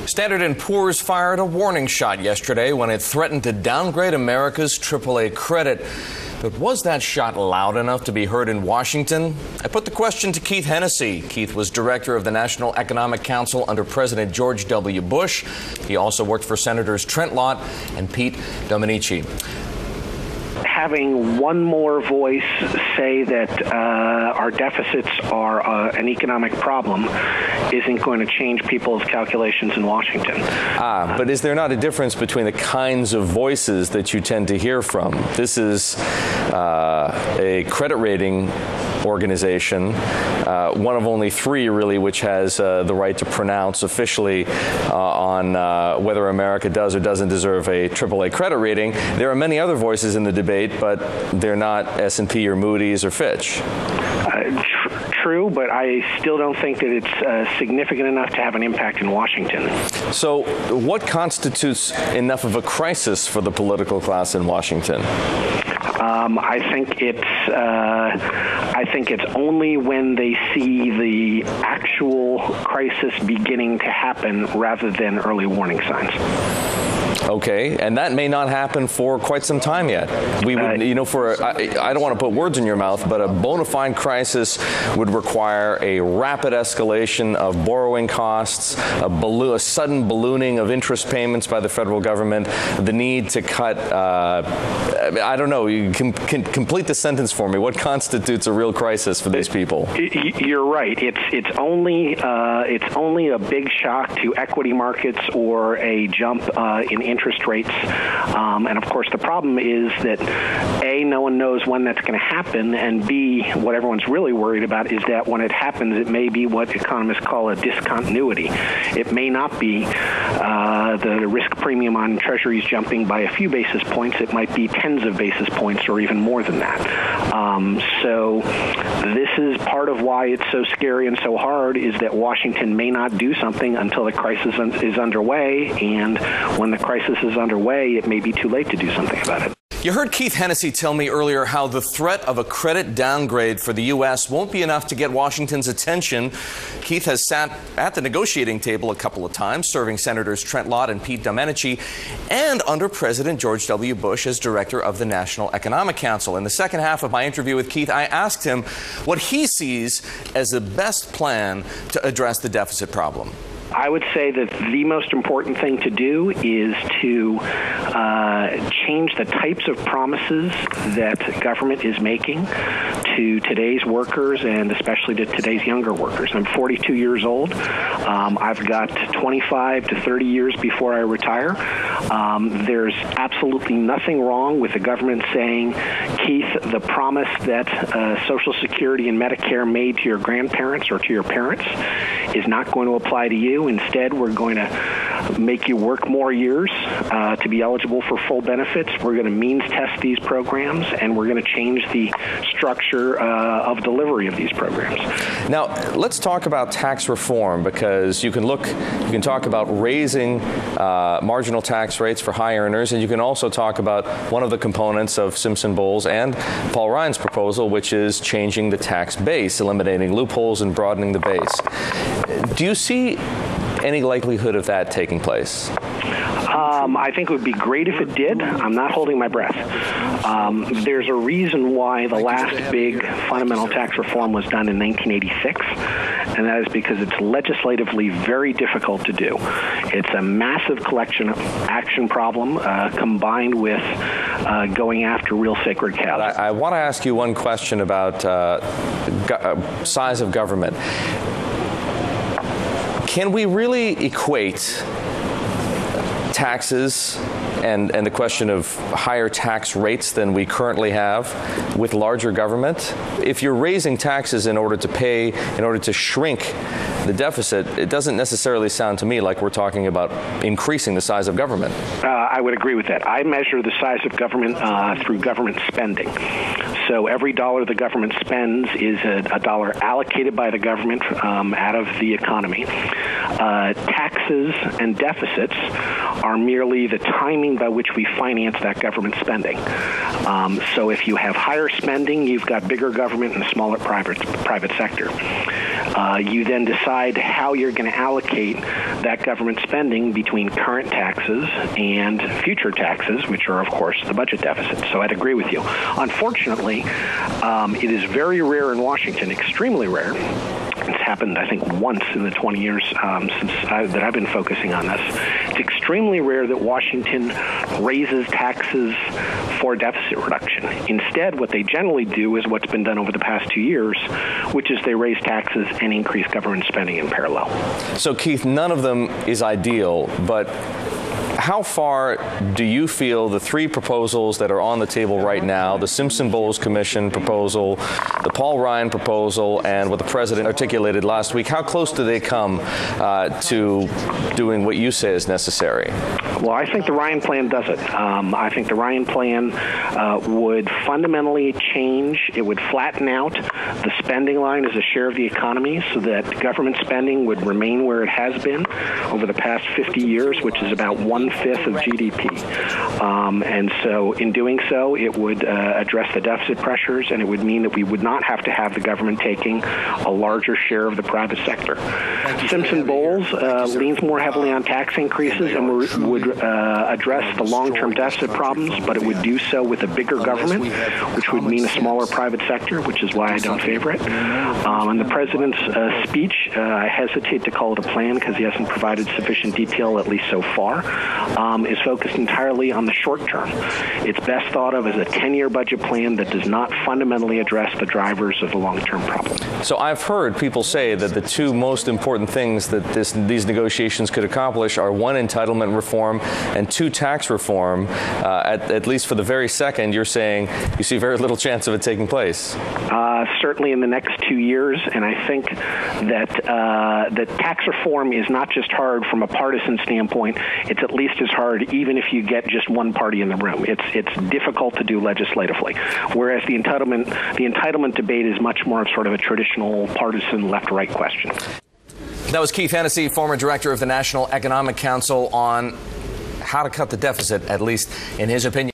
Standard & Poor's fired a warning shot yesterday when it threatened to downgrade America's AAA credit. But was that shot loud enough to be heard in Washington? I put the question to Keith Hennessey. Keith was director of the National Economic Council under President George W. Bush. He also worked for Senators Trent Lott and Pete Domenici. Having one more voice say that our deficits are an economic problem isn't going to change people's calculations in Washington. But is there not a difference between the kinds of voices that you tend to hear from? This is a credit rating organization, one of only three, really, which has the right to pronounce officially on whether America does or doesn't deserve a AAA credit rating. There are many other voices in the debate, but they're not S&P or Moody's or Fitch. True, but I still don't think that it's significant enough to have an impact in Washington. So what constitutes enough of a crisis for the political class in Washington? I think it's only when they see the actual crisis beginning to happen rather than early warning signs. Okay, and that may not happen for quite some time yet. We would, I don't want to put words in your mouth, but a bona fide crisis would require a rapid escalation of borrowing costs, a sudden ballooning of interest payments by the federal government, the need to cut, I don't know, you can complete the sentence for me. What constitutes a real crisis for these people? You're right. It's only a big shock to equity markets or a jump in interest rates. And of course, the problem is that A, no one knows when that's going to happen, and B, what everyone's really worried about is that when it happens, it may be what economists call a discontinuity. It may not be the risk premium on treasuries jumping by a few basis points. It might be tens of basis points or even more than that. So this is part of why it's so scary and so hard, is that Washington may not do something until the crisis is underway, and when the crisis is underway, it may be too late to do something about it. You heard Keith Hennessey tell me earlier how the threat of a credit downgrade for the U.S. won't be enough to get Washington's attention. Keith has sat at the negotiating table a couple of times, serving Senators Trent Lott and Pete Domenici, and under President George W. Bush as director of the National Economic Council. In the second half of my interview with Keith, I asked him what he sees as the best plan to address the deficit problem. I would say that the most important thing to do is to change the types of promises that government is making to today's workers and especially to today's younger workers. I'm 42 years old. I've got 25 to 30 years before I retire. There's absolutely nothing wrong with the government saying, Keith, the promise that Social Security and Medicare made to your grandparents or to your parents is not going to apply to you. Instead, we're going to make you work more years to be eligible for full benefits. We're going to means test these programs, and we're going to change the structure of delivery of these programs. Now, let's talk about tax reform, because you can talk about raising marginal tax rates for high earners, and you can also talk about one of the components of Simpson-Bowles and Paul Ryan's proposal, which is changing the tax base, eliminating loopholes and broadening the base. Do you see any likelihood of that taking place? I think it would be great if it did. I'm not holding my breath. There's a reason why the last big fundamental tax reform was done in 1986, and that is because it's legislatively very difficult to do. It's a massive collection of action problem combined with going after real sacred cows. I want to ask you one question about size of government. Can we really equate taxes and the question of higher tax rates than we currently have with larger government? If you're raising taxes in order to shrink the deficit, it doesn't necessarily sound to me like we're talking about increasing the size of government. I would agree with that. I measure the size of government through government spending. So every dollar the government spends is a dollar allocated by the government out of the economy. Taxes and deficits are merely the timing by which we finance that government spending. So if you have higher spending, you've got bigger government and a smaller private sector. You then decide how you're going to allocate that government spending between current taxes and future taxes, which are, of course, the budget deficit. So I'd agree with you. Unfortunately, it is very rare in Washington, extremely rare. It's happened, I think, once in the 20 years that I've been focusing on this. It's extremely rare that Washington raises taxes for deficit reduction. Instead, what they generally do is what's been done over the past 2 years, which is they raise taxes and increase government spending in parallel. So, Keith, none of them is ideal, but how far do you feel the three proposals that are on the table right now, the Simpson-Bowles Commission proposal, the Paul Ryan proposal, and what the president articulated last week, how close do they come to doing what you say is necessary? Well, I think the Ryan plan does it. I think the Ryan plan would fundamentally change. It would flatten out the spending line as a share of the economy so that government spending would remain where it has been over the past 50 years, which is about 1/5 of GDP. And so in doing so, it would address the deficit pressures, and it would mean that we would not have to have the government taking a larger share of the private sector. Simpson-Bowles leans more heavily on tax increases and would address the long-term deficit problems, but it would do so with a bigger government, which would mean a smaller private sector, which is why I don't favor it. And the president's speech, I hesitate to call it a plan because he hasn't provided sufficient detail, at least so far, is focused entirely on the short term. It's best thought of as a 10-year budget plan that does not fundamentally address the drivers of the long-term problem. So I've heard people say that the two most important things that these negotiations could accomplish are one, entitlement reform, and two, tax reform. At least for the very second, you're saying you see very little chance of it taking place. Certainly in the next 2 years, and I think that tax reform is not just hard from a partisan standpoint, it's at least as hard even if you get just one party in the room. It's difficult to do legislatively, whereas the entitlement debate is much more of sort of a traditional partisan left-right question. That was Keith Hennessey, former director of the National Economic Council, on how to cut the deficit, at least in his opinion.